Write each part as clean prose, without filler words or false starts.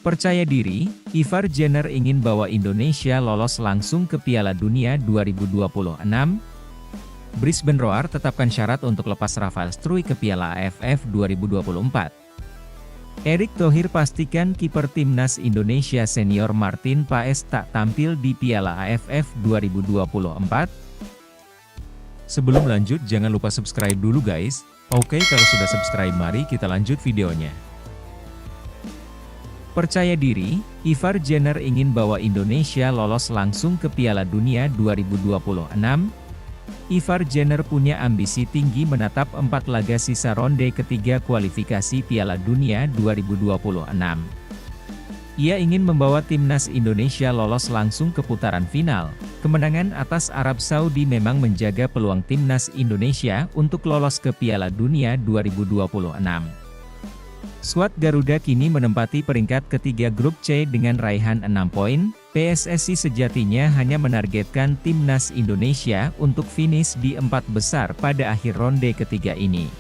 Percaya diri, Ivar Jenner ingin bawa Indonesia lolos langsung ke Piala Dunia 2026. Brisbane Roar tetapkan syarat untuk lepas Rafael Struijk ke Piala AFF 2024. Erick Thohir pastikan kiper timnas Indonesia senior Martin Paes tak tampil di Piala AFF 2024. Sebelum lanjut jangan lupa subscribe dulu guys. Oke, kalau sudah subscribe mari kita lanjut videonya. Percaya diri, Ivar Jenner ingin bawa Indonesia lolos langsung ke Piala Dunia 2026. Ivar Jenner punya ambisi tinggi menatap 4 laga sisa ronde ketiga kualifikasi Piala Dunia 2026. Ia ingin membawa timnas Indonesia lolos langsung ke putaran final. Kemenangan atas Arab Saudi memang menjaga peluang timnas Indonesia untuk lolos ke Piala Dunia 2026. Skuad Garuda kini menempati peringkat ketiga grup C dengan raihan 6 poin. PSSI sejatinya hanya menargetkan timnas Indonesia untuk finish di 4 besar pada akhir ronde ketiga ini.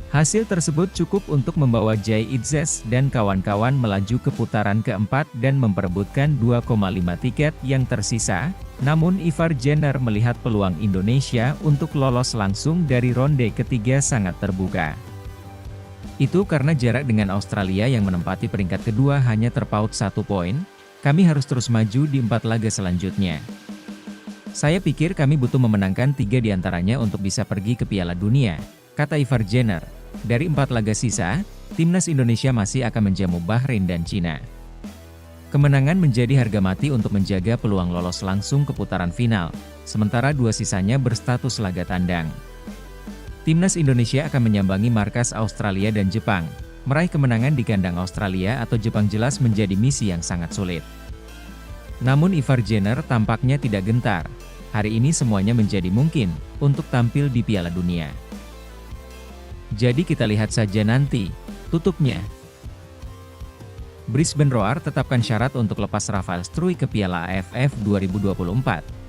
Hasil tersebut cukup untuk membawa Jay Itzes dan kawan-kawan melaju ke putaran keempat dan memperebutkan 2,5 tiket yang tersisa. Namun Ivar Jenner melihat peluang Indonesia untuk lolos langsung dari ronde ketiga sangat terbuka. Itu karena jarak dengan Australia yang menempati peringkat kedua hanya terpaut 1 poin, kami harus terus maju di 4 laga selanjutnya. Saya pikir kami butuh memenangkan 3 diantaranya untuk bisa pergi ke Piala Dunia, kata Ivar Jenner. Dari 4 laga sisa, timnas Indonesia masih akan menjamu Bahrain dan Cina. Kemenangan menjadi harga mati untuk menjaga peluang lolos langsung ke putaran final, sementara 2 sisanya berstatus laga tandang. Timnas Indonesia akan menyambangi markas Australia dan Jepang. Meraih kemenangan di kandang Australia atau Jepang jelas menjadi misi yang sangat sulit. Namun Ivar Jenner tampaknya tidak gentar. Hari ini semuanya menjadi mungkin untuk tampil di Piala Dunia. Jadi kita lihat saja nanti, tutupnya. Brisbane Roar tetapkan syarat untuk lepas Rafael Struijk ke Piala AFF 2024.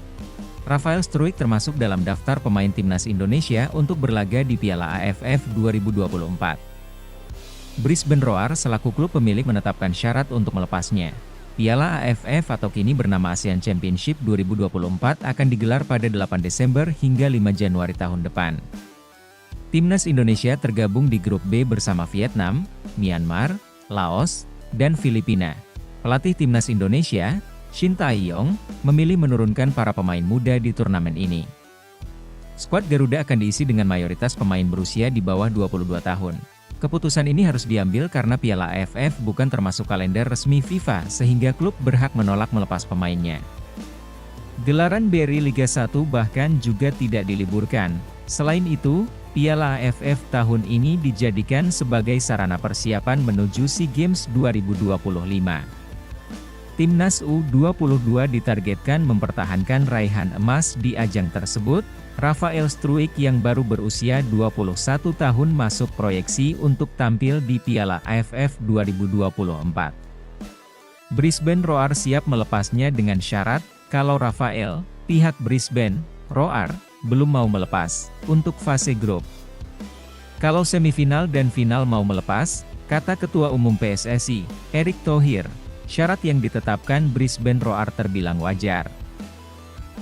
Rafael Struijk termasuk dalam daftar pemain timnas Indonesia untuk berlaga di Piala AFF 2024. Brisbane Roar selaku klub pemilik menetapkan syarat untuk melepasnya. Piala AFF atau kini bernama ASEAN Championship 2024 akan digelar pada 8 Desember hingga 5 Januari tahun depan. Timnas Indonesia tergabung di grup B bersama Vietnam, Myanmar, Laos, dan Filipina. Pelatih timnas Indonesia, Shin Tae-yong, memilih menurunkan para pemain muda di turnamen ini. Skuad Garuda akan diisi dengan mayoritas pemain berusia di bawah 22 tahun. Keputusan ini harus diambil karena Piala AFF bukan termasuk kalender resmi FIFA sehingga klub berhak menolak melepas pemainnya. Gelaran BRI Liga 1 bahkan juga tidak diliburkan. Selain itu, Piala AFF tahun ini dijadikan sebagai sarana persiapan menuju SEA Games 2025. Timnas U22 ditargetkan mempertahankan raihan emas di ajang tersebut. Rafael Struijk yang baru berusia 21 tahun masuk proyeksi untuk tampil di Piala AFF 2024. Brisbane Roar siap melepasnya dengan syarat, kalau Rafael, pihak Brisbane Roar, belum mau melepas, untuk fase grup. Kalau semifinal dan final mau melepas, kata Ketua Umum PSSI, Erick Thohir, syarat yang ditetapkan Brisbane Roar terbilang wajar.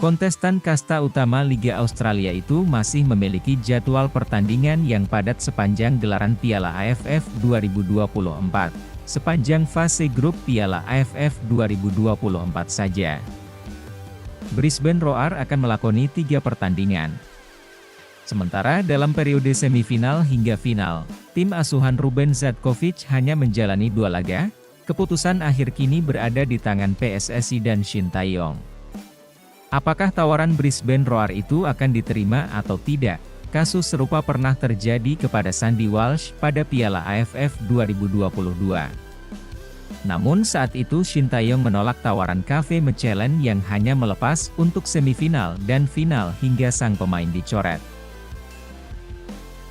Kontestan kasta utama Liga Australia itu masih memiliki jadwal pertandingan yang padat sepanjang gelaran Piala AFF 2024, sepanjang fase grup Piala AFF 2024 saja. Brisbane Roar akan melakoni 3 pertandingan. Sementara dalam periode semifinal hingga final, tim asuhan Ruben Zatkovic hanya menjalani 2 laga. Keputusan akhir kini berada di tangan PSSI dan Shin Tae-yong. Apakah tawaran Brisbane Roar itu akan diterima atau tidak? Kasus serupa pernah terjadi kepada Sandy Walsh pada Piala AFF 2022. Namun saat itu Shin Tae-yong menolak tawaran KV Mechelen yang hanya melepas untuk semifinal dan final hingga sang pemain dicoret.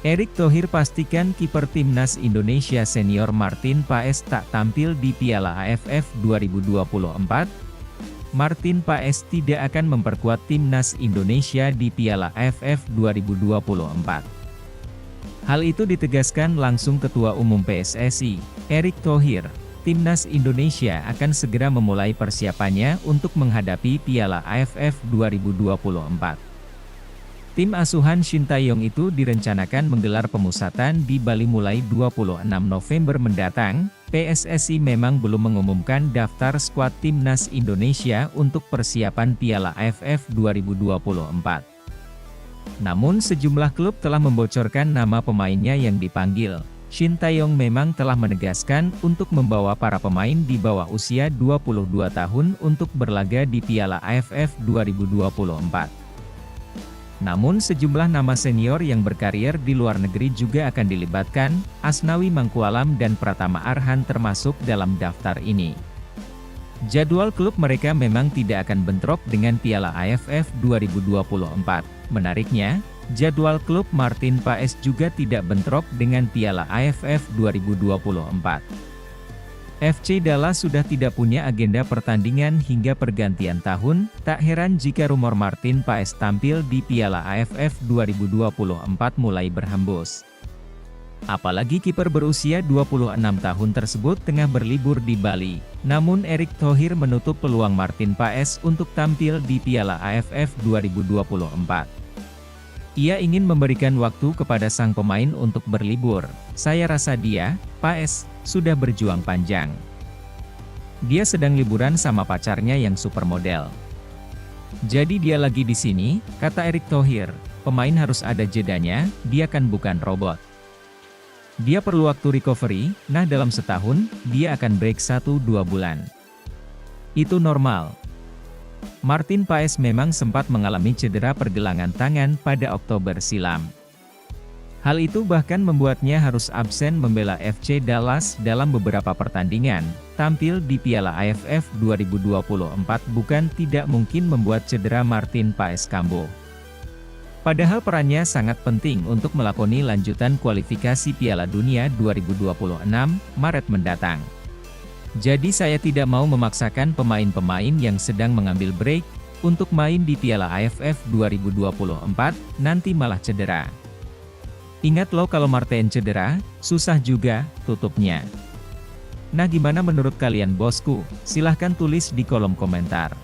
Erick Thohir pastikan kiper timnas Indonesia senior Martin Paes tak tampil di Piala AFF 2024. Martin Paes tidak akan memperkuat timnas Indonesia di Piala AFF 2024. Hal itu ditegaskan langsung Ketua Umum PSSI, Erick Thohir. Timnas Indonesia akan segera memulai persiapannya untuk menghadapi Piala AFF 2024. Tim asuhan Shin Tae-yong itu direncanakan menggelar pemusatan di Bali mulai 26 November mendatang. PSSI memang belum mengumumkan daftar skuad Timnas Indonesia untuk persiapan Piala AFF 2024. Namun sejumlah klub telah membocorkan nama pemainnya yang dipanggil. Shin Tae-yong memang telah menegaskan untuk membawa para pemain di bawah usia 22 tahun untuk berlaga di Piala AFF 2024. Namun sejumlah nama senior yang berkarier di luar negeri juga akan dilibatkan. Asnawi Mangkualam dan Pratama Arhan termasuk dalam daftar ini. Jadwal klub mereka memang tidak akan bentrok dengan Piala AFF 2024. Menariknya, jadwal klub Martin Paes juga tidak bentrok dengan Piala AFF 2024. FC Dallas sudah tidak punya agenda pertandingan hingga pergantian tahun, tak heran jika rumor Martin Paes tampil di Piala AFF 2024 mulai berhembus. Apalagi kiper berusia 26 tahun tersebut tengah berlibur di Bali. Namun Erick Thohir menutup peluang Martin Paes untuk tampil di Piala AFF 2024. Ia ingin memberikan waktu kepada sang pemain untuk berlibur. Saya rasa dia, Paes, sudah berjuang panjang. Dia sedang liburan sama pacarnya yang supermodel. Jadi dia lagi di sini, kata Erick Thohir. Pemain harus ada jedanya, dia kan bukan robot. Dia perlu waktu recovery, nah dalam setahun, dia akan break 1-2 bulan. Itu normal. Martin Paes memang sempat mengalami cedera pergelangan tangan pada Oktober silam. Hal itu bahkan membuatnya harus absen membela FC Dallas dalam beberapa pertandingan. Tampil di Piala AFF 2024 bukan tidak mungkin membuat cedera Martin Paes kambuh. Padahal perannya sangat penting untuk melakoni lanjutan kualifikasi Piala Dunia 2026, Maret mendatang. Jadi saya tidak mau memaksakan pemain-pemain yang sedang mengambil break, untuk main di Piala AFF 2024, nanti malah cedera. Ingat loh kalau Martin cedera, susah juga, tutupnya. Nah gimana menurut kalian bosku? Silahkan tulis di kolom komentar.